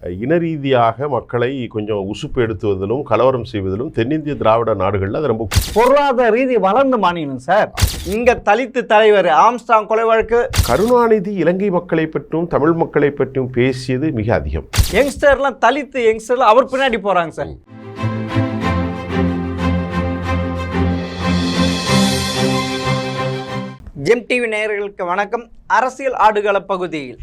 இன ரீதியாக மக்களை கொஞ்சம் உசுப்பு எடுத்துவதிலும் கலவரம் செய்வதிலும் தென்னிந்திய திராவிட நாடுகளில் அது ரொம்ப பொருளாதார ரீதி வளர்ந்த மாநிலம் சார். இங்க தலித்து தலைவர் ஆம்ஸ்ட்ராங் கொலை வழக்கு. கருணாநிதி இலங்கை மக்களை பற்றியும் தமிழ் மக்களை பற்றியும் பேசியது மிக அதிகம். யங்ஸ்டர்லாம் தலித்து யங்ஸ்டர்லாம் அவர் பின்னாடி போறாங்க சார். ஜெம் டிவி நேயர்களுக்கு வணக்கம். அரசியல் ஆடுகள பகுதியில்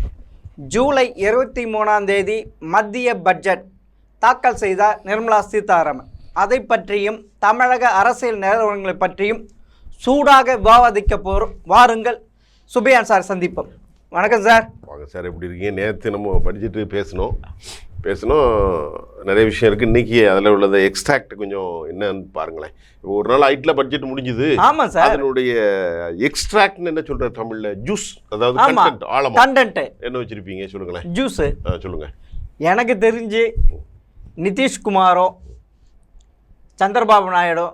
ஜூலை 23 மத்திய பட்ஜெட் தாக்கல் செய்தார் நிர்மலா சீதாராமன். அதை பற்றியும் தமிழக அரசியல் நிலவரங்களை பற்றியும் சூடாக விவாதிக்க போகிறோம். வாருங்கள் சுபையான் சார் சந்திப்போம். வணக்கம் சார். வாங்க சார், எப்படி இருக்கீங்க? நேற்று நம்ம படிச்சுட்டு பேசணும் நிறைய விஷயம் இருக்குது. இன்றைக்கி அதில் உள்ளதை எக்ஸ்ட்ராக்ட் கொஞ்சம் என்னன்னு பாருங்களேன். ஒரு நாள் ஐட்டில் பட்ஜெட் முடிஞ்சுது. ஆமாம் சார். அதனுடைய எக்ஸ்ட்ராக்ட்னு என்ன சொல்கிற தமிழில்? ஜூஸ், அதாவது கண்டென்ட், ஆழமா கண்டென்ட் என்ன வச்சுருப்பீங்க சொல்லுங்களேன். ஜூஸ் சொல்லுங்கள். எனக்கு தெரிஞ்சு நிதிஷ்குமாரோ சந்திரபாபு நாயுடோ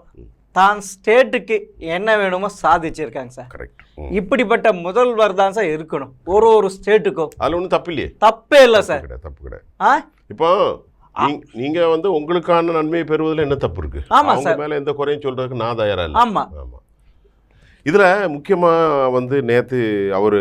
தான் ஸ்டேட்டுக்கு என்ன வேணுமோ சாதிச்சிருக்காங்க சார். கரெக்ட். இப்படிப்பட்ட முதல்வர் தான் சார் இருக்கணும் ஒரு ஸ்டேட்டுக்கும். அதில் ஒன்றும் தப்பு இல்லையே. தப்பே இல்லை சார். தப்பு கிடையாது. இப்போ நீங்க உங்களுக்கான நன்மையை பெறுவதில் என்ன தப்பு இருக்கு? ஆமா சார். மேல எந்த குறையும் சொல்றதுக்கு நான் தயாரா இல்லை. ஆமா. இதுல முக்கியமா நேத்து அவரு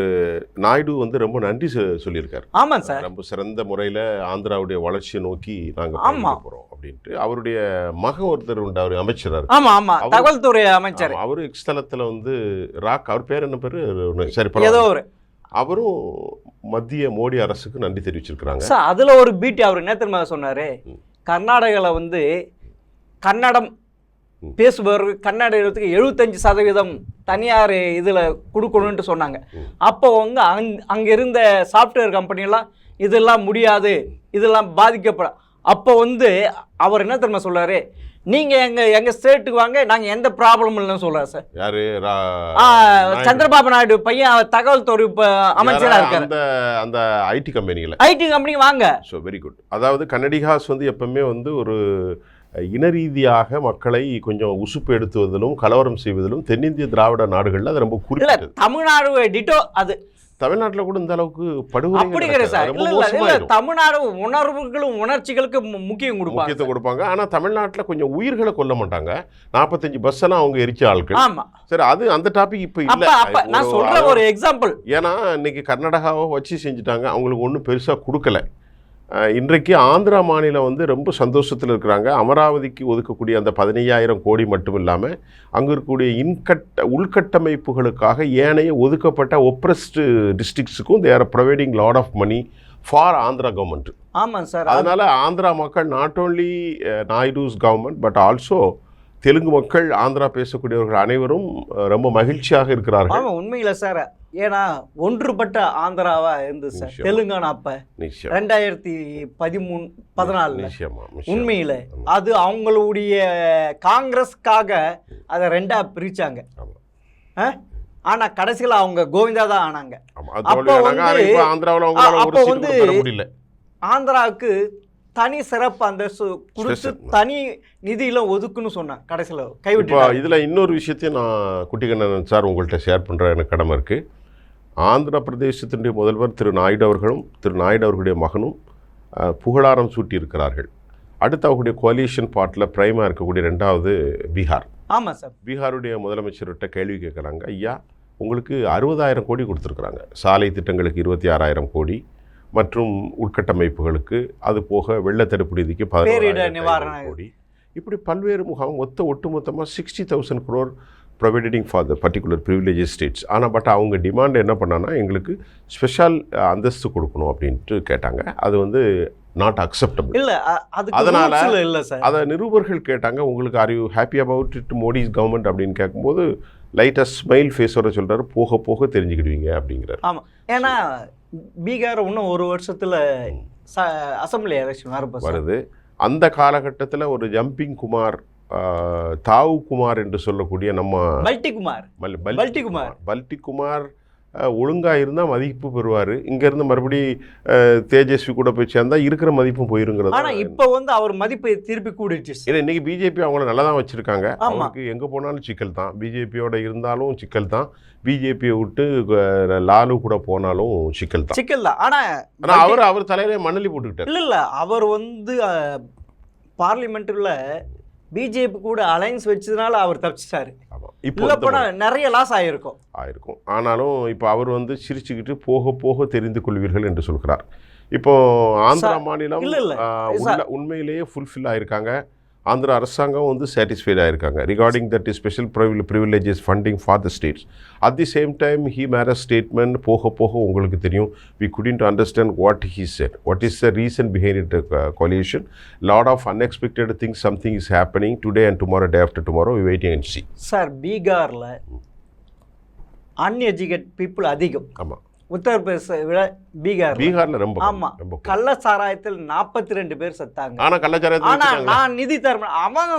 நாயுடு ரொம்ப நன்றி சொல்லியிருக்காரு. ஆமா சார். ரொம்ப சிறந்த முறையில ஆந்திராவுடைய வளர்ச்சியை நோக்கி நாங்க போறோம் அப்படின்ட்டு. அவருடைய மகன் ஒருத்தர் உண்டு, அவர் அமைச்சர். ஆமா ஆமா, தகவல் துறை அமைச்சர். அவரு எக்ஸ்தலத்துல ராக், அவர் பேர் என்ன பேரு? சரி, ஏதோ ஒரு அவரும் மத்திய மோடி அரசுக்கு நன்றி தெரிவிச்சிருக்கிறாங்க. சார் அதுல ஒரு பீட்டி அவர் என்ன தெரியுமா சொன்னாரு? கர்நாடகாவில் கன்னடம் பேசுபவர்கள் கன்னடத்துக்கு 75% தனியார் இதில் கொடுக்கணுன்ட்டு சொன்னாங்க. அப்போ அங்கே இருந்த சாஃப்ட்வேர் கம்பெனிலாம் இதெல்லாம் முடியாது, இதெல்லாம் பாதிக்கப்படும். அப்போ அவர் என்ன தெரியுமா சொல்றாரு? நீங்கள் எங்கள் ஸ்டேட்டுக்கு வாங்க, நாங்கள் எந்த ப்ராப்ளமும் இல்லைன்னு சொல்கிறார் சார். யாரு? சந்திரபாபு நாயுடு பையன் தகவல் தொழில்நுட்ப அமைச்சராக இருக்காரு. அந்த ஐடி கம்பெனி வாங்க. So very good. அதாவது கன்னடிகாஸ் எப்பவுமே ஒரு இன ரீதியாக மக்களை கொஞ்சம் உசுப்பு எடுத்துவதிலும் கலவரம் செய்வதிலும் தென்னிந்திய திராவிட நாடுகளில் அது ரொம்ப குறிப்பிட்ட. தமிழ்நாடு டிட்டோ. அது தமிழ்நாட்டில் கூட இந்த அளவுக்கு படுகொலை அப்படி கிடையாது சார். தமிழ்நாடு உணர்வுகளும் உணர்ச்சிகளுக்கு முக்கியத்துவம் கொடுப்பாங்க. ஆனால் தமிழ்நாட்டில் கொஞ்சம் உயிர்களை கொல்ல மாட்டாங்க. 45 பஸ் எல்லாம் அவங்க எரிச்ச ஆட்கள். ஆமா சரி, அது அந்த டாபிக் இப்போ இல்லை. நான் சொல்ற ஒரு எக்ஸாம்பிள். ஏன்னா இன்னைக்கு கர்நாடகாவை வச்சு செஞ்சுட்டாங்க, அவங்களுக்கு ஒன்றும் பெருசாக கொடுக்கல. இன்றைக்கு ஆந்திரா மாநிலம் ரொம்ப சந்தோஷத்தில் இருக்கிறாங்க. அமராவதிக்கு ஒதுக்கக்கூடிய அந்த 15,000 கோடி மட்டும் இல்லாமல் அங்கே இருக்கக்கூடிய உள்கட்டமைப்புகளுக்காக ஏனைய ஒதுக்கப்பட்ட ஒப்ரஸ்டு டிஸ்ட்ரிக்ஸுக்கும் they are providing lot of money for Andhra government. ஆமாம் சார். அதனால் ஆந்திரா மக்கள் not only Naidu's government but also Telugu மக்கள், ஆந்திரா பேசக்கூடியவர்கள் அனைவரும் ரொம்ப மகிழ்ச்சியாக இருக்கிறார்கள். ஆமாம், உண்மையில் சார். ஏன்னா ஒன்றுபட்ட ஆந்திராவா இருந்தது சார் தெலுங்கானா அப்ப 2013-14. உண்மையில அது அவங்களுடைய காங்கிரஸ்க்காக அதை 2ஆ பிரிச்சாங்க. ஆனா கடைசியில் அவங்க கோவிந்தா தான் ஆனாங்க. அப்போ ஆந்திராவுக்கு தனி சிறப்பு அந்தஸ்து கொடுத்து தனி நிதியில ஒதுக்குன்னு சொன்னாங்க. கடைசியில் கைவிட்டு. இதுல இன்னொரு விஷயத்தையும் நான் குட்டிக்கண்ணன் சார் உங்கள்கிட்ட ஷேர் பண்ற எனக்கு கடமை இருக்கு. ஆந்திர பிரதேசத்தினுடைய முதல்வர் திரு நாயுடு அவர்களும் திரு நாயுடு அவர்களுடைய மகனும் புகழாரம் சூட்டியிருக்கிறார்கள். அடுத்து அவர்களுடைய கோலிஷன் பார்ட்டில் பிரைமாக இருக்கக்கூடிய 2வது பீகார். ஆமாம் சார். பீகாருடைய முதலமைச்சர்கிட்ட கேள்வி கேட்குறாங்க. ஐயா, உங்களுக்கு 60,000 கோடி கொடுத்துருக்குறாங்க. சாலை திட்டங்களுக்கு 26,000 கோடி மற்றும் உள்கட்டமைப்புகளுக்கு, அது போக வெள்ள தடுப்பு நிதிக்கு 14,000 கோடி. இப்படி பல்வேறு முகாம் ஒட்டுமொத்தமாக 60,000 crore providing for the particular privileges states. ஆனால் அவங்க டிமாண்ட் என்ன பண்ணான்னா எங்களுக்கு ஸ்பெஷல் அந்தஸ்து கொடுக்கணும் அப்படின்ட்டு கேட்டாங்க. அது நாட் அக்செப்டபிள் இல்லை. அதனால் அதை நிருபர்கள் கேட்டாங்க, உங்களுக்கு are you happy about it Modi's government அப்படின்னு கேட்கும்போது லைட்டாக ஸ்மைல் ஃபேஸோட சொல்கிறாரு, போக போக தெரிஞ்சுக்கிடுவீங்க அப்படிங்கிறார். ஆமாம், ஏன்னா பீகார் இன்னும் ஒரு வருஷத்தில் அசம்பிளி எலெக்ஷன் வருது. அந்த காலகட்டத்தில் ஒரு ஜம்பிங் குமார், தாவு குமார் என்று சொல்லக்கூடிய நம்ம பல்டி குமார் ஒழுங்காக இருந்தால் மதிப்பு பெறுவார். இங்கேருந்து மறுபடி தேஜஸ்வி கூட போய் சேர்ந்தா இருக்கிற மதிப்பும் போயிருங்கிறது. ஆனால் இப்போ வந்து அவர் மதிப்பு திருப்பி கூடிடுச்சு. ஏன்னா இன்றைக்கி பிஜேபி அவங்கள நல்லா தான் வச்சுருக்காங்க. அவங்களுக்கு எங்கே போனாலும் சிக்கல் தான். பிஜேபியோட இருந்தாலும் சிக்கல் தான். பிஜேபியை விட்டு லாலு கூட போனாலும் சிக்கல் தான். ஆனால் அவர் தலையிலே மணலி போட்டுக்கிட்டார். இல்லை அவர் வந்து பார்லிமெண்ட்டில் பிஜேபி கூட அலைன்ஸ் வச்சதுனால அவர் தப்பிச்சிட்டாரு. இப்போ போனால் நிறைய லாஸ் ஆயிருக்கும். ஆனாலும் இப்போ அவர் வந்து சிரிச்சுக்கிட்டு போக போக தெரிந்து கொள்வீர்கள் என்று சொல்கிறார். இப்போ ஆந்திரா மாநிலம் உண்மையிலேயே ஃபுல்ஃபில் ஆயிருக்காங்க. ஆந்திரா அரசாங்கம் வந்து சாட்டிஸ்ஃபைட் ஆயிருக்காங்க regarding that special privileges funding for the states. At the same time he made a statement. போக போக உங்களுக்கு தெரியும், we couldn't understand what he said, what is the reason behind it coalition. Lot of unexpected things, something is happening today and tomorrow, day after tomorrow, we waiting and see. Sir, பீகாரில் அன்எஜுகேட் people அதிகம். ஆமாம், உத்தரப்பிரதேச விட பீகார்ல ரொம்ப. ஆமா, கள்ள சாராயத்தில் 42 பேர் செத்தாங்க. ஆனா கள்ளச்சாராயத்தை நான் நிதி தரேன், அவன்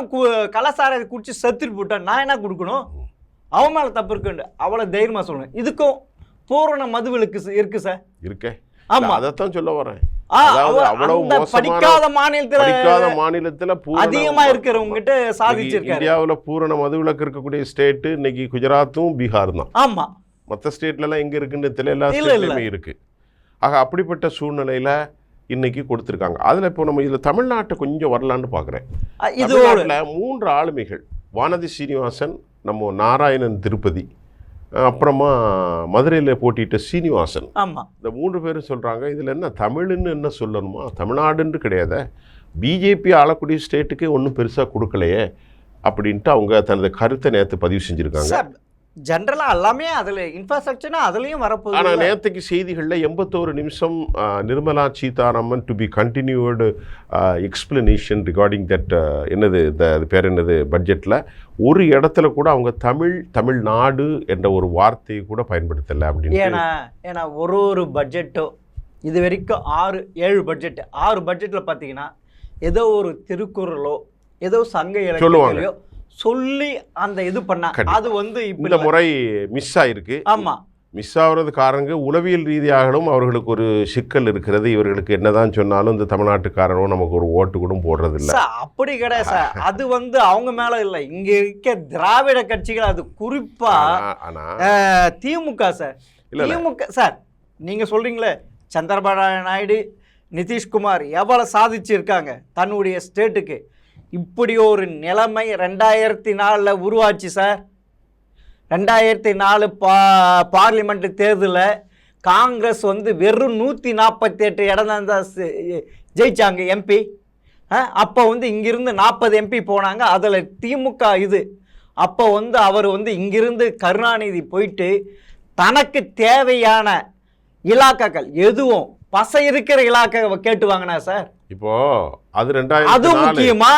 கள்ள சாராயத்தை குடிச்சு செத்துட்டு போட்டான், நான் என்ன கொடுக்கணும்? அவன் மேல தப்பு இருக்கு, அவ்வளவு தைரியமா சொல்லுவேன். இதுக்கும் பூரண மதுவிலக்கு இருக்கு சார். இருக்கே. ஆமா, அதைத்தான் சொல்ல வரேன். படிக்காத மாநிலத்துல அதிகமா இருக்கிறவங்க கிட்ட சாதிச்சிருக்காரு. இந்தியாவுல பூரண மதுவிலக்கு இருக்கக்கூடிய ஸ்டேட் இன்னைக்கு குஜராத்தும் பீகார் தான். ஆமா, மற்ற ஸ்டேட்லலாம் எங்கே இருக்குன்னு தெரியல, எல்லா ஸ்டேட்லையுமே இருக்குது. ஆக அப்படிப்பட்ட சூழ்நிலையில் இன்னைக்கு கொடுத்துருக்காங்க. அதில் இப்போ நம்ம இதில் தமிழ்நாட்டை கொஞ்சம் வரலான்னு பார்க்குறேன். தமிழ்நாட்டில் 3 ஆளுமைகள், வானதி சீனிவாசன், நம்ம நாராயணன் திருப்பதி, அப்புறமா மதுரையில் போட்டிட்ட சீனிவாசன். ஆமாம், இந்த 3 பேரும் சொல்கிறாங்க, இதில் என்ன தமிழ்னு என்ன சொல்லணுமா, தமிழ்நாடுன்னு கிடையாது, பிஜேபி ஆளக்கூடிய ஸ்டேட்டுக்கே ஒன்றும் பெருசாக கொடுக்கலையே அப்படின்ட்டு அவங்க தனது கருத்தை நேற்று பதிவு செஞ்சுருக்காங்க. ஜென்ரலாக எல்லாமே அதில் இன்ஃப்ராஸ்ட்ரக்சர்னா அதுலேயும் வரப்போகுது. ஆனால் நேற்றுக்கு செய்திகளில் 81 நிமிஷம் Nirmala Sitharaman to be continued explanation regarding that என்னது அது பேர் என்னது பட்ஜெட்டில் ஒரு இடத்துல கூட அவங்க தமிழ்நாடு என்ற ஒரு வார்த்தையை கூட பயன்படுத்தலை அப்படின்னு. ஏன்னா ஒரு பட்ஜெட்டோ இது வரைக்கும் 6-7 பட்ஜெட், 6 பட்ஜெட்டில் பார்த்தீங்கன்னா ஏதோ ஒரு திருக்குறளோ ஏதோ சங்க இலக்கியங்களோ சொல்லி அந்த இது பண்ண, அது வந்து இந்த முறை மிஸ் ஆயிருக்கு. ஆமா, மிஸ் ஆகுறது காரணங்க உளவியல் ரீதியாகவும் அவர்களுக்கு ஒரு சிக்கல் இருக்கிறது. இவர்களுக்கு என்னதான் சொன்னாலும் இந்த தமிழ்நாட்டுக்காரனும் நமக்கு ஒரு ஓட்டு கூட போடுறது இல்லை. அப்படி கிடையாது சார், அது வந்து அவங்க மேல இல்லை, இங்க இருக்க திராவிட கட்சிகள், அது குறிப்பா திமுக சார். திமுக சார், நீங்க சொல்றீங்களே சந்திரபாபு நாயுடு, நிதிஷ்குமார் எவ்வளவு சாதிச்சிருக்காங்க தன்னுடைய ஸ்டேட்டுக்கு. இப்படி ஒரு நிலைமை 2004 உருவாச்சு சார். 2004 பார்லிமெண்ட் தேர்தலில் காங்கிரஸ் வந்து வெறும் 148 இடம் தான் ஜெயிச்சாங்க எம்பி. அப்போ வந்து இங்கிருந்து 40 எம்பி போனாங்க, அதில் திமுக இது. அப்போ வந்து அவர் வந்து இங்கிருந்து கருணாநிதி போயிட்டு தனக்கு தேவையான இலாக்காக்கள் எதுவும் பசை இருக்கிற இலாக்காவை கேட்டு வாங்கினா சார். இப்போ அது 2000 அது முக்கியமா,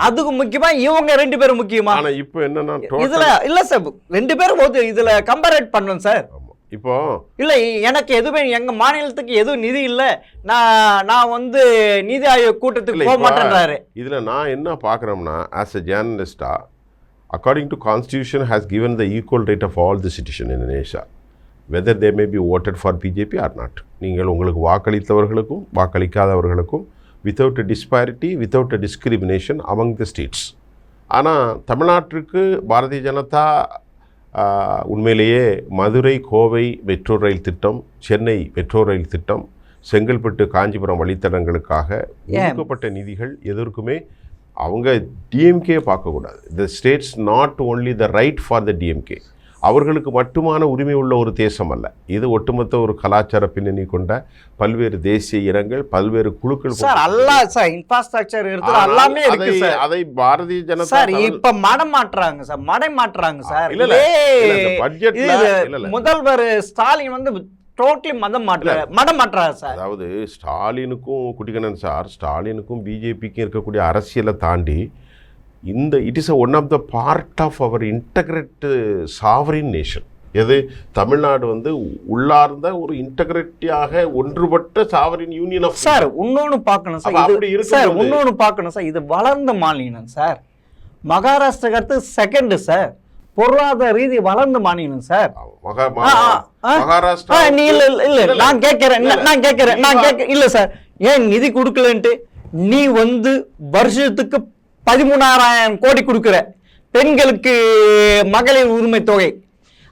அதுக்கு முக்கியமா இவங்க 2 பேரும் முக்கியமா? ஆனா இப்போ என்னன்னா இதுல இல்ல சார், 2 பேரும் போது இதுல கம்பேரேட் பண்ணணும் சார். இப்போ இல்ல, எனக்கு எதுவுமே எங்க மாநிலத்துக்கு எதுவும் நிதி இல்ல, நான் வந்து நிதி ஆயோக் கூட்டத்துக்கு போக மாட்டேன்றாரு. இதுல நான் என்ன பாக்குறேன்னா, as a journalist, according to constitution has given the equal right of all the citizens in Indonesia, whether they may be voted for BJP or not. நீங்கள் உங்களுக்கு வாக்களித்தவர்களுக்கும் வாக்களிக்காதவர்களுக்கும் without a disparity, without a discrimination among the states. ஆனால் தமிழ்நாட்டிற்கு பாரதிய ஜனதா உண்மையிலேயே Madurai Kovai metro rail திட்டம், Chennai metro rail திட்டம், செங்கல்பட்டு காஞ்சிபுரம் வழித்தடங்களுக்காக ஒதுக்கப்பட்ட நிதிகள் எதற்குமே அவங்க டிஎம்கே பார்க்கக்கூடாது. த states not only the right for the DMK, அவர்களுக்கு மட்டுமான உரிமை உள்ள ஒரு தேசம் அல்ல இது. ஒட்டுமொத்த ஒரு கலாச்சார பின்னணி கொண்ட பல்வேறு தேசிய இனங்கள், பல்வேறு குழுக்கள். அதை பாரதிய ஜனதா இப்ப மடம் மாற்றாங்க சார். முதல்வர் ஸ்டாலின் வந்து டோட்டலி மதம் மாற்றாரு சார். அதாவது ஸ்டாலினுக்கும் குட்டிக்கண்ணன் சார், ஸ்டாலினுக்கும் பிஜேபிக்கும் இருக்கக்கூடிய அரசியலை தாண்டி இந்த it is one of the part of our integrate sovereign nation. எது தமிழ்நாடு வந்து உள்ளார்ந்த ஒரு இன்டகிரேட்டியாக ஒன்றுபட்ட சாவரின் யூனியன் ஆஃப். சார் இன்னொன்று பார்க்கணும் சார், இது வளர்ந்த மாநிலம் சார். மகாராஷ்டிராக்கு அடுத்து செகண்ட் சார். பொருளாதார ரீதி வளர்ந்த மாநிலம் சார். மகாராஷ்டிரா நீ இல்ல நான் கேட்கிறேன் இல்ல சார், ஏன் நிதி கொடுக்கலன்ட்டு நீ வந்து வருஷத்துக்கு 13,000 கோடி கொடுக்குற பெண்களுக்கு மகளிர் உரிமை தொகை,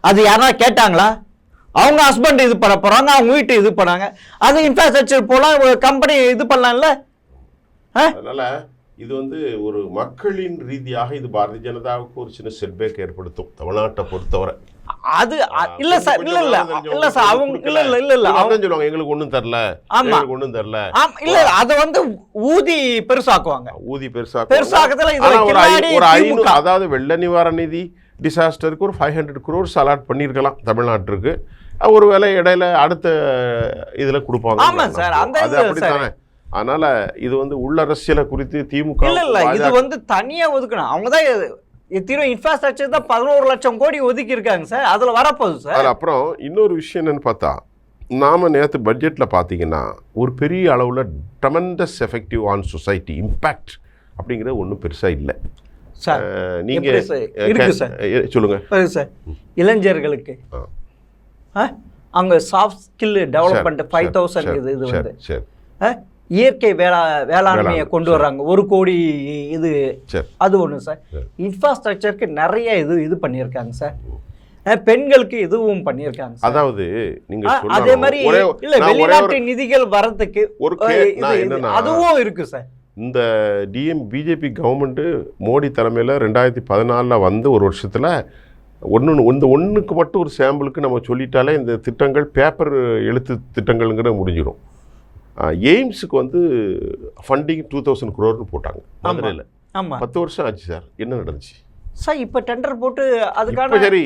அது யாரா கேட்டாங்களா? அவங்க ஹஸ்பண்ட் இது பண்ண போறாங்க, அவங்க வீட்டு இது பண்ணாங்க, அது இன்ஃப்ராஸ்ட்ரக்சர் போல கம்பெனி இது பண்ணலாம்ல. அதனால இது வந்து ஒரு மக்களின் ரீதியாக இது பாரதிய ஜனதாவுக்கு ஒரு சின்ன செட்பேக் ஏற்படுத்தும் தமிழ்நாட்டை பொறுத்தவரை. அது இல்ல சார், இல்ல சார், அவங்க இல்ல அவங்க சொல்லுவாங்க எங்களுக்கு ஒண்ணும் தரல, எங்களுக்கு ஒண்ணும் தரல. இல்ல அத வந்து ஊதி பெருசாக்குவாங்க, ஊதி பெருசாக்குறதுல ஒரு அதாவது வெள்ள நிவாரண நிதி டிசாஸ்டருக்கு ஒரு 500 crores அலாட் பண்ணியிருக்கலாம் தமிழ்நாட்டுக்கு. ஒருவேளை இடையில அடுத்த இதுல கொடுப்பாங்க. ஆமா சார், அந்த அது அப்படித்தானே. அதனால இது வந்து உள்ளரசியல குறித்து திமுக இல்ல இது வந்து தனியா ஒதுக்கணும். அவங்கதான் இன்ஃப்ராஸ்ட்ரக்சர் தான் 11 லட்சம் கோடி ஒதுக்கி இருக்காங்க சார், அதுல வரப்போகுது சார். அப்புறம் இன்னொரு விஷயம் என்னன்னு பார்த்தா, நாம நேற்று பட்ஜெட்ல பாத்தீங்கன்னா ஒரு பெரிய அளவுல tremendous effective on society impact அப்படிங்கிறது ஒன்றும் பெருசா இல்லை சார். நீங்க இருக்கு சார், சொல்லுங்க சார். இளைஞர்களுக்கு அங்க சாஃப்ட் ஸ்கில் டெவலப்மெண்ட் 5,000 இது வந்து இயற்கை வேளாண்மையை கொண்டு வர்றாங்க 1 கோடி இது, அது ஒன்று சார். இன்ஃப்ராஸ்ட்ரக்சருக்கு நிறைய இது பண்ணியிருக்காங்க சார். பெண்களுக்கு இதுவும் பண்ணியிருக்காங்க. அதாவது நீங்க அதே மாதிரி இல்ல வெளிநாட்டு நிதிகள் வரதுக்கு அதுவும் இருக்கு சார். இந்த பிஜேபி கவர்மெண்ட் மோடி தலைமையில் 2014 வந்து ஒரு வருஷத்துல ஒன்றுக்கு மட்டும் ஒரு சாம்பிளுக்கு நம்ம சொல்லிட்டாலே இந்த திட்டங்கள் பேப்பர் எழுத்து திட்டங்கள்ங்கிற முடிஞ்சிடும். எய்ம்ஸுக்கு வந்து ஃபண்டிங் 2,000 crore போட்டாங்க மதுரையில். 10 வருஷம் ஆச்சு சார், என்ன நடந்துச்சு சார்? இப்போ டெண்டர் போட்டு அதுக்கான சரி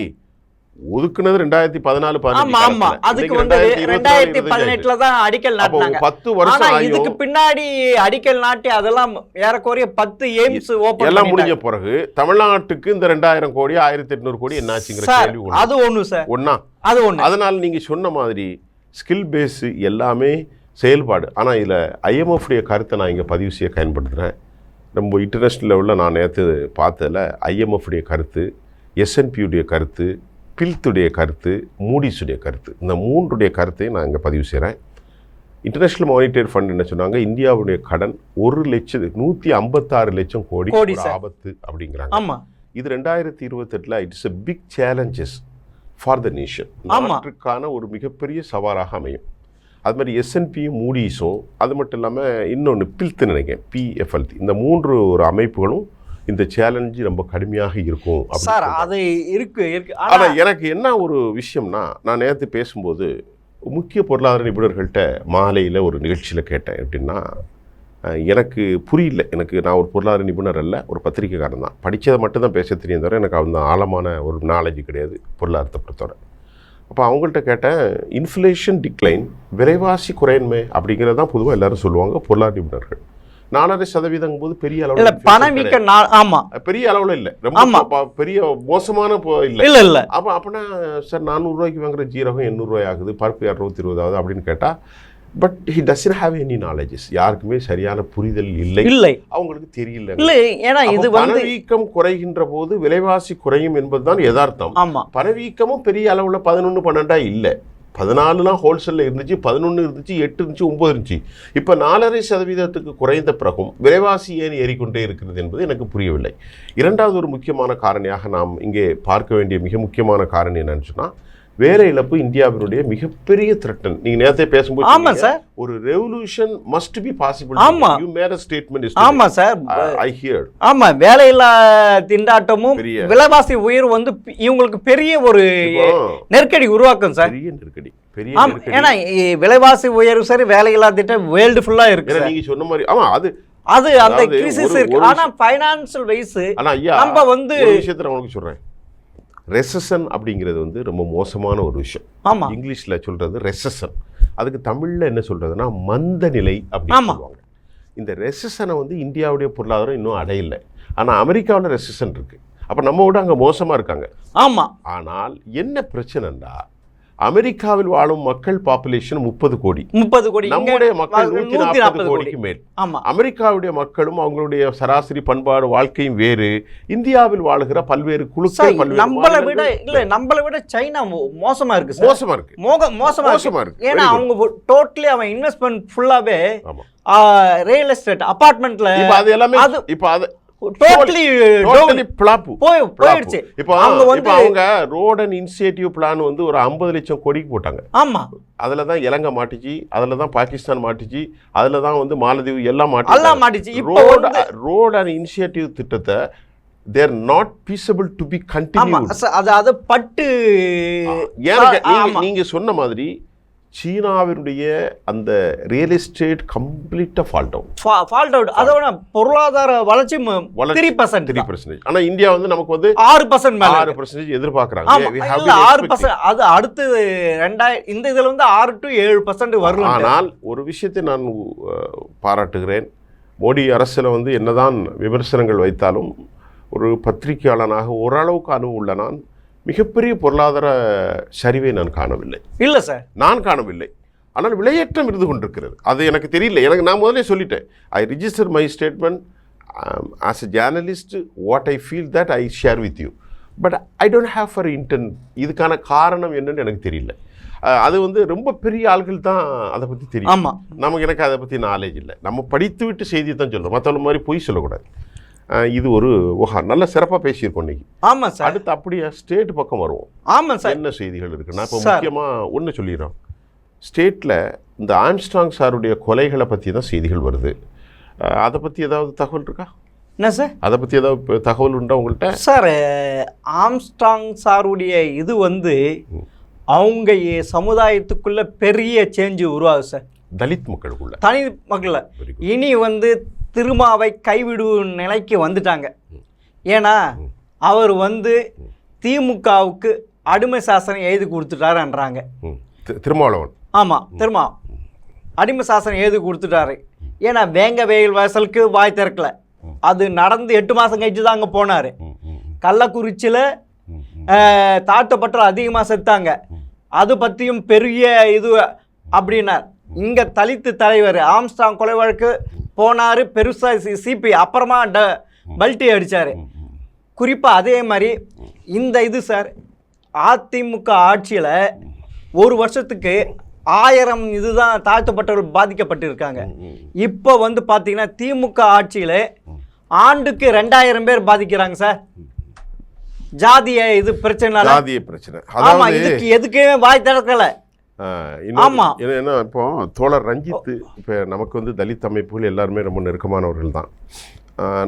ஒதுக்குனது 2014-15. ஆமா, அதுக்கு வந்து 2018 தான் அடிக்கல் நாட்டினாங்க. 10 வருஷம் இதுக்கு பின்னாடி அடிக்கல் நாட்டி அதெல்லாம் ஏறக்குறைய 10 எய்ம்ஸ் ஓபன் எல்லாம் முடிஞ்ச பிறகு தமிழ்நாட்டுக்கு இந்த 2000 கோடி 1800 கோடி என்னாச்சுங்கிற கேள்வி அது ஒண்ணு சார். அது ஒண்ணு. அதனால நீங்க சொன்ன மாதிரி ஸ்கில் பேஸ் எல்லாமே செயல்பாடு. ஆனால் இதில் ஐஎம்எஃப்டைய கருத்தை நான் இங்கே பதிவு செய்ய பயன்படுத்துகிறேன். நம்ம இன்டர்நேஷ்னல் லெவலில் நான் நேற்று பார்த்ததில் ஐஎம்எஃப்டைய கருத்து, எஸ்என்பியுடைய கருத்து, பில்த்துடைய கருத்து, மூடிஸுடைய கருத்து, இந்த 3 கருத்தையும் நான் இங்கே பதிவு செய்கிறேன். இன்டர்நேஷ்னல் மானிட்டரி ஃபண்ட் என்ன சொன்னாங்க, இந்தியாவுடைய கடன் 156 லட்சம் கோடி ஆபத்து அப்படிங்கிறாங்க. இது 2028 it's a big challenges for the nation. நாட்டுக்கான ஒரு மிகப்பெரிய சவாலாக அமையும். அது மாதிரி எஸ்என்பியும் மூடிஸும், அது மட்டும் இல்லாமல் இன்னொன்று பில்த்து நினைக்கிறேன், பிஎஃப்எல்டி, இந்த 3 ஒரு அமைப்புகளும் இந்த சேலஞ்சு ரொம்ப கடுமையாக இருக்கும் சார். அது இருக்கு. ஆனால் எனக்கு என்ன ஒரு விஷயம்னா, நான் நேற்று பேசும்போது முக்கிய பொருளாதார நிபுணர்கள்ட்ட மாலையில் ஒரு நிகழ்ச்சியில் கேட்டேன். எப்படின்னா, எனக்கு புரியல, நான் ஒரு பொருளாதார நிபுணர் அல்ல, ஒரு பத்திரிக்கைக்காரன் தான், படித்ததை மட்டும்தான் பேச தெரியும் தவிர எனக்கு அந்த ஆழமான ஒரு நாலேஜ் கிடையாது பொருளாதாரத்தை பொறுத்தவரை. அப்போ அவங்கள்ட்ட கேட்டேன், இன்ஃப்ளேஷன் டிக்ளைன், விலைவாசி குறையின்மை அப்படிங்கிறது தான் பொதுவாக எல்லாரும் சொல்லுவாங்க பொருளாதார நிபுணர்கள். 4.5% போது பெரிய அளவில் பணவீக்கம். ஆமாம், பெரிய அளவில் இல்லை, ரொம்ப பெரிய மோசமான இல்லை. அப்போ அப்படின்னா சார் 400 ரூபாய்க்கு வாங்குற ஜீரகம் 800 ரூபாய் ஆகுது, பருப்பு 220 ஆகுது அப்படின்னு கேட்டால், but he doesn't have any knowledges. யாருக்குமே சரியான புரிதல் இல்லை, அவங்களுக்கு தெரியல. ஏன்னா இது பணவீக்கம் குறைகின்ற போது விலைவாசி குறையும் என்பதுதான் யதார்த்தம். பணவீக்கமும் பெரிய அளவுல 11-12 இல்லை, 14 ஹோல்சேல்ல இருந்துச்சு, 11 இருந்துச்சு, 8 இருந்துச்சு, 9 இருந்துச்சு. இப்போ 4.5% குறைந்த பிறகும் விலைவாசி ஏன் ஏறிக்கொண்டே இருக்கிறது என்பது எனக்கு புரியவில்லை. இரண்டாவது ஒரு முக்கியமான காரணியாக நாம் இங்கே பார்க்க வேண்டிய மிக முக்கியமான காரணி என்னன்னு சொன்னா, வேலை இழப்பு இந்தியாவினுடைய மிகப்பெரிய த்ரெட்டன். நீங்க நேரத்தை பேசும்போது ஒரு revolution must be possible. You made a statement. ஆமா சார், ஐ ஹியர். ஆமா, வேலையில்லா திண்டாட்டமும் விலைவாசி உயர்வு வந்து இவங்களுக்கு பெரிய ஒரு நெருக்கடி உருவாக்கும் சார். பெரிய நெருக்கடி. ஏன்னா விலைவாசி உயர்வு சரி, வேலையில்லா திட்டம் வேர்ல்டு ஃபுல்லா இருக்கு. நீங்க சொன்ன மாதிரி ஆமா, அது அந்த கிரைசிஸ் இருக்கு. ஆனா ஃபைனான்சியல் வைஸ் நம்ம வந்து ஒரு விஷயத்தை நான் உங்களுக்கு சொல்றேன், ரெசஷன் அப்படிங்கிறது வந்து ரொம்ப மோசமான ஒரு விஷயம். இங்கிலீஷில் சொல்கிறது ரெசஷன், அதுக்கு தமிழில் என்ன சொல்கிறதுனா மந்த நிலை அப்படின்னு சொல்லுவாங்க. இந்த ரெசஷனை வந்து இந்தியாவுடைய பொருளாதாரம் இன்னும் அடையலை. ஆனால் அமெரிக்காவில் ரெசஷன் இருக்குது. அப்போ நம்ம விட அங்கே மோசமாக இருக்காங்க. ஆமாம். ஆனால் என்ன பிரச்சனைண்டா, அமெரிக்காவில் வாழும் மக்கள் பாப்புலேஷன் 30 கோடி. 30 கோடி. நம்முடைய மக்கள் 140 கோடிக்கு மேல். ஆமா. அமெரிக்காவுடைய மக்களும் அவங்களுடைய சராசரி பண்பாடு வாழ்க்கையும் வேறு. இந்தியாவில் வாழுகிற பல்வேறு குழுக்கள் நம்மளை விட சைனா மோசமா இருக்கு சார். மோசமா இருக்கு. மோசமா இருக்கு. ஏன்னா அவங்க டோட்டலி அவன் இன்வெஸ்ட்மெண்ட் ஃபுல்லாவே ரியல் எஸ்டேட் அபார்ட்மெண்ட்ல அது எல்லாமே இப்ப அது டோட்டலி போயிடுச்சு. இப்போ அவங்க ரோட் அண்ட் இனிஷியேட்டிவ் பிளான் வந்து ஒரு 50 லட்சம் கோடிக்கு போட்டாங்க. ஆமா. அதுல தான் இலங்கை மாட்டிச்சு, அதுல தான் பாகிஸ்தான் மாட்டிச்சு, அதுல தான் வந்து மாலத்தீவு எல்லாம் மாட்டிச்சு. ரோட் அண்ட் இனிஷியேட்டிவ் திட்டத்தை they are not feasible to be continued. அது பட்டு நீங்க சொன்ன மாதிரி சீனாவினுடைய அந்த ரியல் எஸ்டேட் கம்ப்ளீட்டா ஃபால்ட் அவுட். அதோட பொருளாதார வளர்ச்சி 3%. ஆனா இந்தியா வந்து நமக்கு வந்து 6% எதிர்பார்க்கறாங்க. 6%. அது அடுத்து இந்த இதுல வந்து 6 to 7% வரும். ஆனால் ஒரு விஷயத்தை நான் பாராட்டுகிறேன். மோடி அரசுல வந்து என்னதான் விமர்சனங்கள் வைத்தாலும் ஒரு பத்திரிகையாளனாக ஓரளவுக்கு அனுபவம் உள்ள நான் மிகப்பெரிய பொருளாதார சரிவை நான் காணவில்லை. இல்லை சார், நான் காணவில்லை. ஆனால் விலையேற்றம் இருந்து கொண்டிருக்கிறது. அது எனக்கு தெரியல. நான் முதலே சொல்லிட்டேன். I register my statement as a journalist. What I feel that I share with you. But I don't have for intent. இதுக்கான காரணம் என்னன்னு எனக்கு தெரியல. அது வந்து ரொம்ப பெரிய ஆள்கள் தான் அதை பற்றி தெரியும். ஆமாம், எனக்கு அதை பற்றி நாலேஜ் இல்லை. நம்ம படித்து விட்டு செய்தியை தான் சொல்கிறோம். மற்றவங்க மாதிரி பொய் சொல்லக்கூடாது. இது ஒரு நல்ல சிறப்பாக பேசியிருக்கோம் இன்னைக்கு. ஆமாம் சார். அடுத்து அப்படியே ஸ்டேட் பக்கம் வருவோம். ஆமாம் சார். என்ன செய்திகள் இருக்குன்னா, இப்போ முக்கியமாக ஒன்று சொல்லிடுறோம். ஸ்டேட்டில் இந்த ஆம்ஸ்ட்ராங் சாருடைய கொலைகளை பற்றி தான் செய்திகள் வருது. அதை பற்றி ஏதாவது தகவல் இருக்கா? என்ன சார், அதை பற்றி ஏதாவது தகவல் உண்டா உங்கள்கிட்ட? சார், ஆம்ஸ்ட்ராங் சாருடைய இது வந்து அவங்க சமுதாயத்துக்குள்ள பெரிய சேஞ்சு உருவாகுது சார். தலித் மக்களுக்குள்ள, தனி மக்கள் இனி வந்து திருமாவை கைவிடும் நிலைக்கு வந்துட்டாங்க. ஏன்னா அவர் வந்து திமுகவுக்கு அடிமை சாசனம் எழுதி கொடுத்துட்டாருன்றாங்க. திருமாவளவன். ஆமாம், அடிமை சாசனம் எழுதி கொடுத்துட்டாரு. ஏன்னா வேங்க வெயில் வாசலுக்கு வாய் திறக்கல. அது நடந்து 8 மாதம் கழிச்சு தான் அங்கே போனார். கள்ளக்குறிச்சியில் தாழ்த்தப்பட்ட அதிகமாக செத்தாங்க. அது பற்றியும் பெரிய இது அப்படின்னார். இங்கே தலித்து தலைவர் ஆம்ஸ்ட்ராங் கொலை வழக்கு போனார், பெருசாக சிபி அப்புறமா பல்ட்டி அடித்தார். குறிப்பாக அதே மாதிரி இந்த இது சார், அதிமுக ஆட்சியில் ஒரு வருஷத்துக்கு 1000 இதுதான் தாழ்த்தப்பட்டவர்கள் பாதிக்கப்பட்டிருக்காங்க. இப்போ வந்து பார்த்தீங்கன்னா திமுக ஆட்சியில் ஆண்டுக்கு 2000 பேர் பாதிக்கிறாங்க சார். ஜாதிய இது பிரச்சனை. ஆமாம், இதுக்கு எதுக்குமே வாய் திறக்கலை. ஏன்னா இப்போ தோழர் ரஞ்சித், இப்போ நமக்கு வந்து தலித் அமைப்புகள் எல்லாருமே ரொம்ப நெருக்கமானவர்கள் தான்.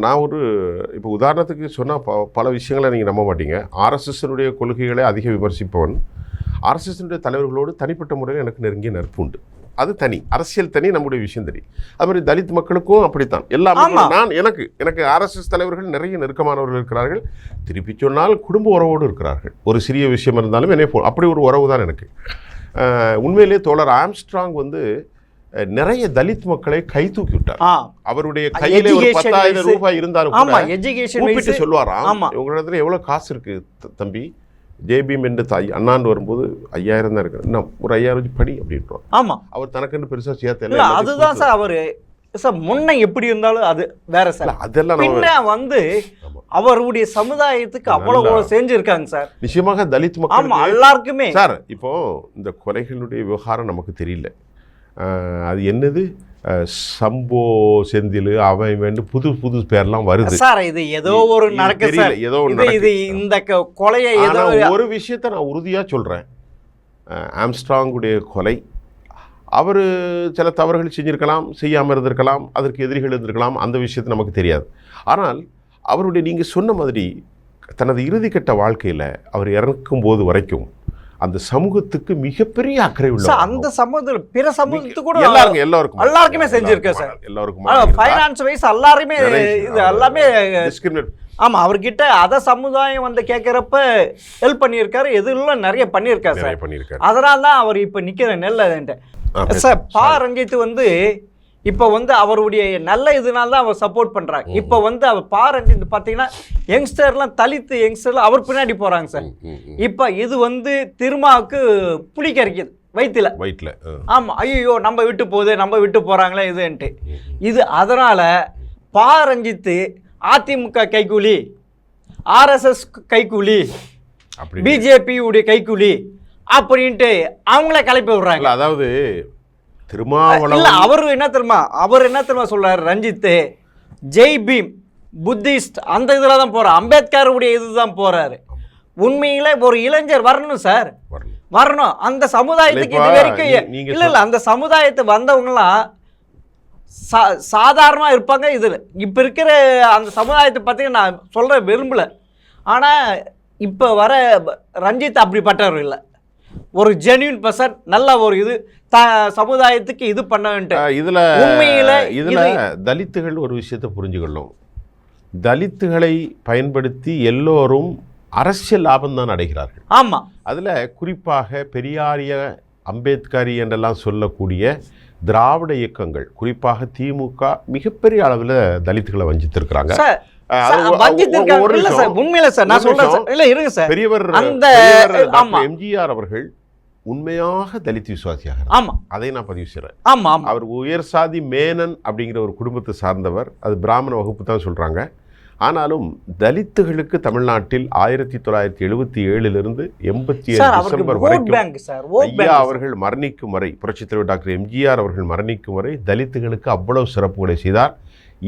நான் இப்போ உதாரணத்துக்கு சொன்னால் பல விஷயங்களை நீங்கள் நம்ப மாட்டீங்க. ஆர்எஸ்எஸ்னுடைய கொள்கைகளை அதிக விமர்சிப்பவன். ஆர்எஸ்எஸ்னுடைய தலைவர்களோடு தனிப்பட்ட முறையில் எனக்கு நெருங்கிய நட்பு உண்டு. அது தனி, அரசியல் தனி, நம்முடைய விஷயம் தனி. அது மாதிரி தலித் மக்களுக்கும் அப்படித்தான். எல்லாமே எனக்கு ஆர்எஸ்எஸ் தலைவர்கள் நிறைய நெருக்கமானவர்கள் இருக்கிறார்கள். திருப்பி சொன்னால் குடும்ப உறவோடு இருக்கிறார்கள். ஒரு சிறிய விஷயம் இருந்தாலும் என்னை அப்படி ஒரு உறவு தான் எனக்கு. உண்மையிலே தோழர் ஆம்ஸ்ட்ராங் வந்து நிறைய தலித் மக்களை கை தூக்கி விட்டார். அவருடைய கையில ஒரு 10,000 ரூபாய் இருந்தாலும் கூப்பிட்டு சொல்லுவாராம், உங்களிடத்துல எவ்வளவு காசு இருக்கு தம்பி, ஜேபிஎம் என்று அண்ணாண்டு வரும்போது 5000 தான் இருக்கு, இன்னும் ஒரு 5000 வச்சு படி அப்படின்றார். ஆமா, அவர் தனக்குன்னு பெருசா சேர்த்து. அதுதான் சார் அவரு சார் முன்ன எப்படி இருந்தாலும் அது வேற சார். அதெல்லாம் வந்து அவருடைய சமுதாயத்துக்கு அவ்வளவு செஞ்சிருக்காங்க சார். நிச்சயமாக தலித் மக்கள் எல்லாருக்குமே சார். இப்போ இந்த கொலைகளுடைய விவகாரம் நமக்கு தெரியல. அது என்னது சம்போ செந்தில் அவன் வேண்டு புது புது பேர்லாம் வருது சார். இது ஏதோ ஒரு நடக்குது சார். ஏதோ இது இந்த கொலையை ஒரு விஷயத்தை நான் உறுதியாக சொல்கிறேன். ஆம்ஸ்ட்ராங்குடைய கொலை, அவர் சில தவறுகள் செஞ்சிருக்கலாம், செய்யாமல் இருந்திருக்கலாம், அதற்கு எதிரிகள் இருந்திருக்கலாம், அந்த விஷயத்தை நமக்கு தெரியாது. ஆனால் அவருடைய நீங்கள் சொன்ன மாதிரி தனது இறுதிக்கட்ட வாழ்க்கையில் அவர் இறக்கும் போது வரைக்கும் அந்த சமூகத்துக்கு மிகப்பெரிய அக்கறை உள்ள, அந்த சமூகத்தில் பிற சமூகத்துக்கு கூட எல்லாருக்குமே செஞ்சிருக்கேன் சார். எல்லாருக்கும் ஃபைனான்ஸ் வைஸ் எல்லாருமே இது எல்லாமே டிஸ்கிரிமினேட். ஆமா, அவர்கிட்ட அத சமுதாயம் வந்து கேட்கறப்ப ஹெல்ப் பண்ணியிருக்காரு, எதுவும் நிறைய பண்ணியிருக்காரு சார். அதனால தான் அவர் இப்ப நிக்கிற நெல்ல சார். ரஞ்சித் வந்து இப்போ வந்து அவருடைய நல்ல இதனால தான் அவர் சப்போர்ட் பண்ணுறாங்க. இப்போ வந்து அவர் ரஞ்சித் பார்த்தீங்கன்னா யங்ஸ்டர்லாம் தலித்து யங்ஸ்டர்லாம் அவர் பின்னாடி போகிறாங்க சார். இப்போ இது வந்து திருமாவுக்கு புளி கரைக்குது வயிற்றுல. ஆமாம், ஐயோ நம்ம விட்டு போகிறாங்களே இதுன்ட்டு. இது அதனால் ரஞ்சித்து அதிமுக கைக்கூலி, ஆர்எஸ்எஸ் கைக்கூலி, பிஜேபி உடைய கைக்கூலி அப்படின்ட்டு அவங்கள கிளப்பி விடுறாங்க. அதாவது திருமாவளவன் அவர் என்ன தெரியுமா சொல்றாரு, ரஞ்சித்து ஜெய் பீம் புத்திஸ்ட் அந்த இதில் தான் போறாரு, அம்பேத்கருடைய இதுதான் போறாரு. உண்மையில ஒரு இளைஞர் வரணும் சார், வரணும் அந்த சமுதாயத்துக்கு. இது வரைக்கும் இல்ல அந்த சமுதாயத்தை வந்தவங்கலாம் சாதாரணமா இருப்பாங்க. இதுல இப்ப இருக்கிற அந்த சமுதாயத்தை பத்தி நான் சொல்ற விரும்பல. ஆனா இப்ப வர ரஞ்சித் அப்படிப்பட்டவர் இல்லை, ஒரு ஜென்யூன் பர்சன், நல்ல ஒரு இது சமுதாயத்துக்கு இது பண்ண. இதுல தலித்துகள் ஒரு விஷயத்தை புரிஞ்சுக்கணும். தலித்துகளை பயன்படுத்தி எல்லோரும் அரசியல் லாபம் தான் அடைகிறார்கள். ஆமா, அதுல குறிப்பாக பெரியாரிய அம்பேத்கரி என்றெல்லாம் சொல்லக்கூடிய திராவிட இயக்கங்கள், குறிப்பாக திமுக மிகப்பெரிய அளவில் தலித்துகளை வஞ்சித்திருக்கிறாங்க. பெரியவர் எம்ஜிஆர் அவர்கள் உண்மையாக தலித் விசுவாசியாக, அதை நான் பதிவு செய்யறேன். அவர் உயர் சாதி மேனன் அப்படிங்கிற ஒரு குடும்பத்தை சார்ந்தவர், அது பிராமண வகுப்பு தான் சொல்றாங்க. ஆனாலும் தலித்துகளுக்கு தமிழ்நாட்டில் 1977 87 டிசம்பர் வரைக்கும் ஐயா அவர்கள் மரணிக்கும் வரை, புரட்சித் தலைவர் டாக்டர் எம்ஜிஆர் அவர்கள் மரணிக்கும் வரை தலித்துகளுக்கு அவ்வளவு சிறப்புகளை செய்தார்.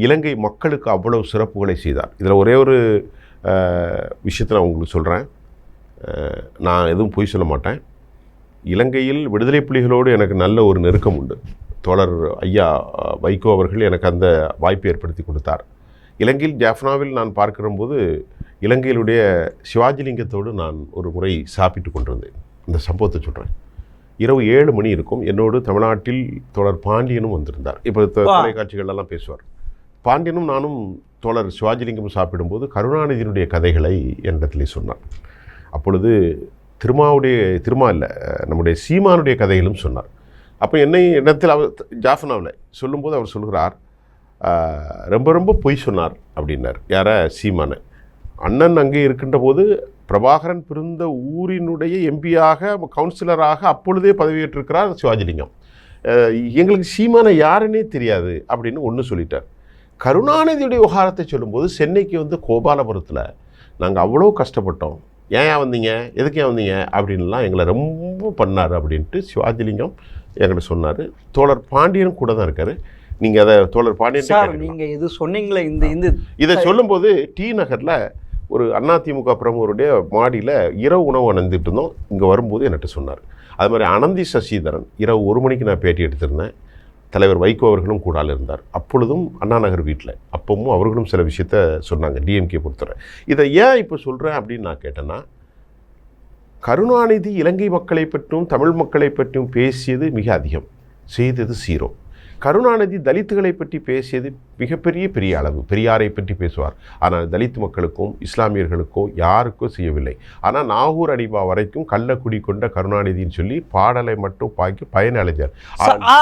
இலங்கை மக்களுக்கு அவ்வளவு சிறப்புகளை செய்தார். இதில் ஒரே ஒரு விஷயத்தை நான் உங்களுக்கு சொல்கிறேன், நான் எதுவும் பொய் சொல்ல மாட்டேன். இலங்கையில் விடுதலை புலிகளோடு எனக்கு நல்ல ஒரு நெருக்கம் உண்டு. தோழர் ஐயா வைகோ அவர்கள் எனக்கு அந்த வாய்ப்பை ஏற்படுத்தி கொடுத்தார். இலங்கையில் ஜாஃப்னாவில் நான் பார்க்கிறபோது இலங்கையிலுடைய சிவாஜிலிங்கத்தோடு நான் ஒரு முறை சாப்பிட்டு கொண்டிருந்தேன். இந்த சம்பவத்தை சொல்கிறேன். இரவு 7 மணி இருக்கும். என்னோடு தமிழ்நாட்டில் தோழர் பாண்டியனும் வந்திருந்தார். இப்போ தொலைக்காட்சிகள்லாம் பேசுவார். பாண்டியனும் நானும் தோழர் சிவாஜிலிங்கம் சாப்பிடும்போது கருணாநிதியினுடைய கதைகளை என்னிடத்திலே சொன்னார். அப்பொழுது திருமா இல்லை, நம்முடைய சீமானுடைய கதைகளும் சொன்னார். அப்போ இடத்தில் அவர் ஜாஃப்னாவில் சொல்லும்போது அவர் சொல்கிறார், ரொம்ப ரொம்ப பொய் சொன்னார் அப்படின்னார். யார? சீமான. அண்ணன் அங்கே இருக்கின்ற போது பிரபாகரன் பிறந்த ஊரினுடைய எம்பியாக கவுன்சிலராக அப்பொழுதே பதவியேற்றிருக்கிறார் சிவாஜிலிங்கம். எங்களுக்கு சீமான யாருன்னே தெரியாது அப்படின்னு ஒன்று சொல்லிட்டார். கருணாநிதியுடைய விவகாரத்தை சொல்லும்போது சென்னைக்கு வந்து கோபாலபுரத்தில் நாங்கள் அவ்வளோ கஷ்டப்பட்டோம், ஏன் வந்தீங்க, எதுக்கு ஏன் வந்தீங்க அப்படின்லாம் எங்களை ரொம்ப பண்ணார் அப்படின்ட்டு சிவாஜிலிங்கம் என்கிட்ட சொன்னார். தோழர் பாண்டியனும் கூட தான் இருக்கார். நீங்கள் அதை தோழர் பாண்டியன் நீங்கள் இது சொன்னீங்களே, இந்த இதை சொல்லும்போது டி நகரில் ஒரு அதிமுக பிரமுகருடைய மாடியில் இரவு உணவு அணிந்துட்டு இருந்தோம். இங்கே வரும்போது என்கிட்ட சொன்னார். அது மாதிரி அனந்தி சசிதரன் இரவு 1 மணிக்கு நான் பேட்டி எடுத்திருந்தேன். தலைவர் வைகோ அவர்களும் கூட இருந்தார். அப்பொழுதும் அண்ணா நகர் வீட்டில். அப்பவும் அவர்களும் சில விஷயத்த சொன்னாங்க டிஎம்கே பொறுத்தவரை. இதை ஏன் இப்போ சொல்கிறேன் அப்படின்னு நான் கேட்டேன்னா, கருணாநிதி இலங்கை மக்களை பற்றியும் தமிழ் மக்களை பற்றியும் பேசியது மிக அதிகம், செய்தது 0. கருணாநிதி தலித்துகளை பற்றி பேசியது பெரிய அளவு. பெரியாரை பற்றி பேசுவார், ஆனால் தலித் மக்களுக்கும் இஸ்லாமியர்களுக்கோ யாருக்கும் செய்யவில்லை. ஆனால் நாகூர் அடிபா வரைக்கும் கள்ளக்குடி கொண்ட கருணாநிதின்னு சொல்லி பாடலை மட்டும் பாக்கி பயனடைஞ்சார்.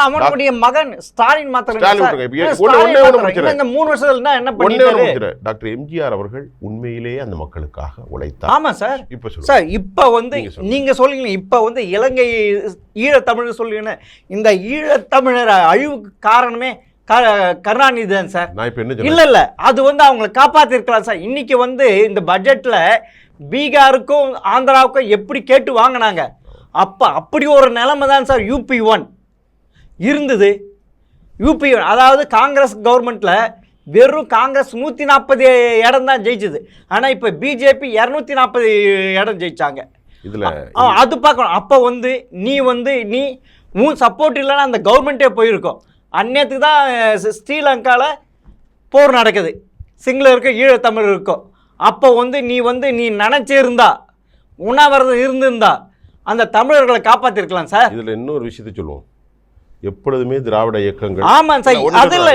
அவனுடைய மகன் ஸ்டாலின் டாக்டர் எம்ஜிஆர் அவர்கள் உண்மையிலேயே அந்த மக்களுக்காக உழைத்தார். ஆமா சார். இப்ப வந்து நீங்க சொல்லுங்க, இப்ப வந்து இலங்கை ஈழத்தமிழ் சொல்லுங்க, இந்த ஈழத்தமிழர் அழிவுக்கு காரணமே கருணாநிதி தான் சார். இல்ல அது வந்து அவங்களை காப்பாத்திருக்கலாம் சார். இன்னைக்கு வந்து இந்த பட்ஜெட்ல பீகாருக்கும் ஆந்திராவுக்கும் எப்படி கேட்டு வாங்கினாங்க, அப்படி ஒரு நிலைமை தான் சார் UP1 இருந்தது. UP1 அதாவது காங்கிரஸ் கவர்மெண்ட்ல வெறும் காங்கிரஸ் 140 இடம் தான் ஜெயிச்சது. ஆனா இப்ப பிஜேபி 240 இடம் ஜெயிச்சாங்க. அது பார்க்கணும். அப்போ வந்து நீ உன் சப்போர்ட் இல்லைன்னா அந்த கவர்மெண்ட்டே போயிருக்கோம். அந்நேரத்துக்கு தான் ஸ்ரீலங்காவில் போர் நடக்குது, சிங்களருக்கு ஈழத்தமிழ் இருக்கும். அப்போ வந்து நீ நினச்சிருந்தா, உண்ணாவிரதம் இருந்திருந்தா அந்த தமிழர்களை காப்பாற்றிருக்கலாம் சார். இதில் இன்னொரு விஷயத்தை சொல்லுவோம், எப்பொழுதுமே திராவிட இயக்கங்கள். ஆமாம் சார், அதில்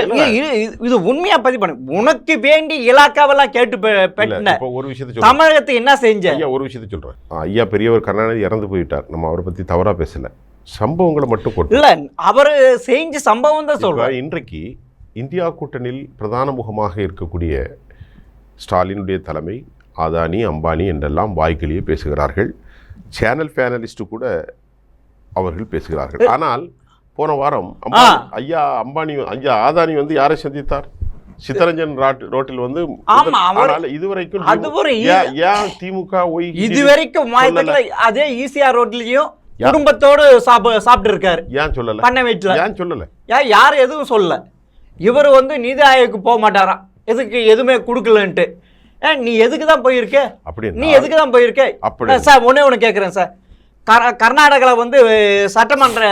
இது உண்மையா பதிவு பண்ணு. உனக்கு வேண்டி இலாக்காவெல்லாம் கேட்டு பெட்டின ஒரு விஷயத்தை தமிழகத்தை என்ன செஞ்ச? ஒரு விஷயத்தை சொல்கிறேன். ஐயா பெரியவர் கருணாநிதி இறந்து போயிட்டார், நம்ம அவரை பற்றி தவறாக பேசலை. சம்பவங்களை மட்டும் கொட்டு. இல்ல அவர் செஞ்ச சம்பவம் தான் சொல்றேன். இன்றைக்கு இந்தியா கூட்டணியில் பிரதான முகமாக இருக்கக்கூடிய ஸ்டாலினுடைய தலைமை அதானி அம்பானி என்றெல்லாம் வாய்க்கிலேயே பேசுகிறார்கள். சேனல் பேனலிஸ்ட் கூட அவர்கள் பேசுகிறார்கள். ஆனால் போன வாரம் ஐயா அதானி வந்து யாரை சந்தித்தார்? சித்தரஞ்சன் ரோட்டில் வந்து. இதுவரைக்கும் திமுக இதுவரைக்கும் அதே ஈசிஆர் ரோட்லயும் குடும்பத்தோடு சாப்பிட்டு இருக்காரு. ஏன் சொல்லல? பண்ண வீட்டுல ஏன் சொல்லல? யாரும் எதுவும் சொல்லல. இவர் வந்து நீதி ஆயோக்கு போக மாட்டாராம், எதுக்கு எதுவுமே கொடுக்கலன்ட்டு. நீ எதுக்கு தான் போயிருக்க? நீ எதுக்கு தான் போயிருக்க சார்? ஒண்ணு கேட்குறேன் சார். கர்நாடகாவில் வந்து சட்டமன்ற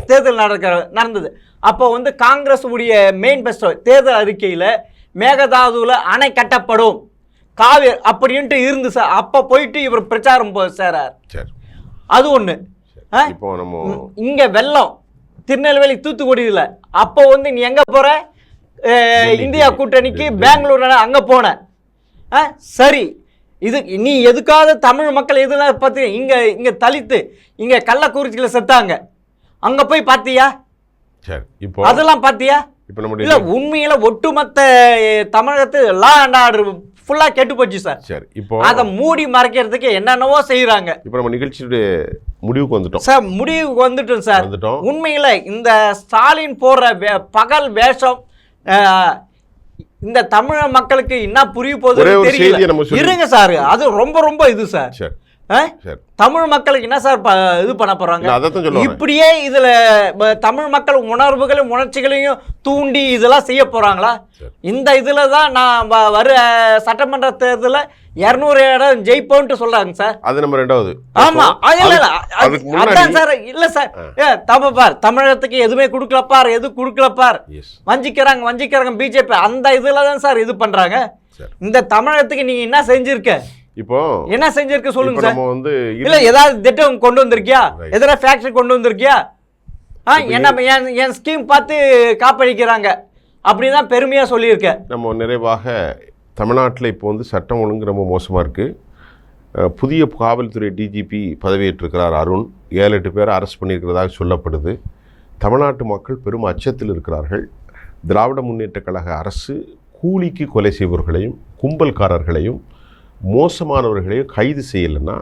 தேர்தல் நடந்தது. அப்போ வந்து காங்கிரஸ் உடைய மெயின் பெஸ்ட் தேர்தல் அறிக்கையில் மேகதாதுவில் அணை கட்டப்படும் காவிரி அப்படின்ட்டு இருந்து சார். அப்போ போயிட்டு இவர் பிரச்சாரம் சார். அது ஒன்று. இங்கே வெள்ளம் திருநெல்வேலி தூத்துக்குடியில் அப்போ வந்து நீ எங்கே போகிற? இந்தியா கூட்டணிக்கு பெங்களூர் அங்கே போன. சரி, இது நீ எதுக்காவது தமிழ் மக்கள் இதெல்லாம் பார்த்து இங்கே தலித்து இங்கே கள்ளக்குறிச்சியில் செத்தாங்க, அங்கே போய் பார்த்தியா? அதெல்லாம் பார்த்தியா? இல்ல உண்மையில ஒட்டுமொத்த தமிழகத்து லா அண்ட் ஆர்டர் ஃபுல்லா கெட்டு போச்சு சார். சரி, இப்போ அதை மூடி மறைக்கிறதுக்கு என்னென்னவோ செய்யறாங்க. இப்போ நம்ம நிகழ்ச்சியுடைய முடிவுக்கு வந்துட்டோம் சார். முடிவுக்கு வந்துட்டோம் சார். உண்மையில இந்த ஸ்டாலின் போடுற பகல் வேஷம் இந்த தமிழக மக்களுக்கு என்ன புரிய போகுது தெரியல. இருங்க சார், அது ரொம்ப ரொம்ப இது சார். தமிழ் மக்களுக்கு என்ன சார் இது பண்ண போறாங்க? இப்படியே இதுல தமிழ் மக்கள் உணர்வுகளையும் உணர்ச்சிகளையும் தூண்டி இதெல்லாம் செய்ய போறாங்களா? இந்த இதுல தான் நான் வர சட்டமன்ற தேர்தலில் 200 இடம் ஜெயிப்போன்ட்டு சொல்றாங்க சார். அது நம்ம ரெண்டாவது. ஆமா, அதான் சார். இல்ல சார், தமிழகத்துக்கு எதுவுமே கொடுக்கலப்பார், எது கொடுக்கலப்பார், வஞ்சிக்கிறாங்க பிஜேபி. அந்த இதுல தான் சார் இது பண்றாங்க. இந்த தமிழகத்துக்கு நீங்க என்ன செஞ்சிருக்க? இப்போ என்ன செஞ்சிருக்க சொல்லுங்க சார். நம்ம வந்து இல்ல ஏதாவது திட்டம் கொண்டு வந்திருக்கியா? ஏதாவது ஃபேக்டரி கொண்டு வந்திருக்கியா? என்ன என் ஸ்கீம் பார்த்து காப்பளிக்கிறாங்க அப்படிதான் பெருமையா சொல்லியிருக்கேன். நம்ம நிறைவாக தமிழ்நாட்டில் இப்போ வந்து சட்டம் ஒழுங்கு ரொம்ப மோசமாக இருக்குது. புதிய காவல்துறை டிஜிபி பதவியேற்றிருக்கிறார் அருண். 7-8 பேரை அரெஸ்ட் பண்ணியிருக்கிறதாக சொல்லப்படுது. தமிழ்நாட்டு மக்கள் பெரும் அச்சத்தில் இருக்கிறார்கள். திராவிட முன்னேற்ற கழக அரசு கூலிக்கு கொலை செய்பவர்களையும் கும்பல்காரர்களையும் மோசமானவர்களையும் கைது செய்யலைன்னா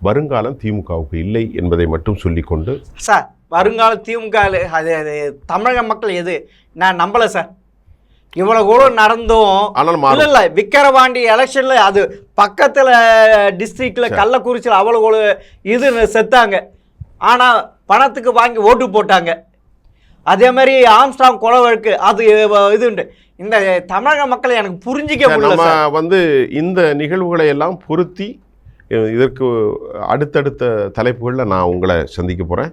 வருங்காலம் திமுகவுக்கு இல்லை என்பதை மட்டும் சொல்லிக்கொண்டு சார், வருங்காலம் திமுக அது தமிழக மக்கள் எது நான் நம்பலை சார். இவ்வளவு கூட நடந்தும் இல்ல விக்கிரவாண்டி எலெக்ஷன்ல அது பக்கத்துல டிஸ்ட்ரிக்ட்ல கள்ளக்குறிச்சியில் அவ்வளவு இது செத்தாங்க. ஆனா பணத்துக்கு வாங்கி ஓட்டு போட்டாங்க. அதே மாதிரி ஆம்ஸ்ட்ராங் கொலை வழக்கு அது இது இந்த தமிழக மக்களை எனக்கு புரிஞ்சிக்க முடியல. நம்ம வந்து இந்த நிகழ்வுகளை எல்லாம் பொருத்தி இதற்கு அடுத்தடுத்த தலைப்புகளில் நான் உங்களை சந்திக்க போகிறேன்.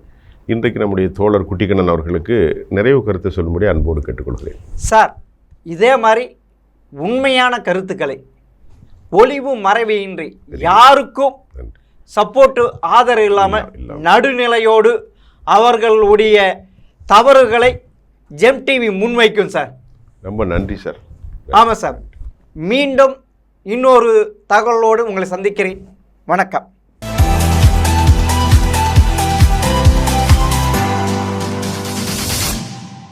இன்றைக்கு நம்முடைய தோழர் குட்டிக்கண்ணன் அவர்களுக்கு நிறைவு கருத்தை சொல்லும்படி அன்போடு கேட்டுக்கொள்கிறேன். சார், இதே மாதிரி உண்மையான கருத்துக்களை ஒளிவு மறைவின்றி யாருக்கும் சப்போர்ட்டு ஆதரவு இல்லாமல் நடுநிலையோடு அவர்களுடைய தவறுகளை ஜெம் டிவி முன்வைக்கும் சார். ரொம்ப நன்றி சார். ஆமாம் சார். மீண்டும் இன்னொரு தகவலோடு உங்களை சந்திக்கிறேன். வணக்கம்.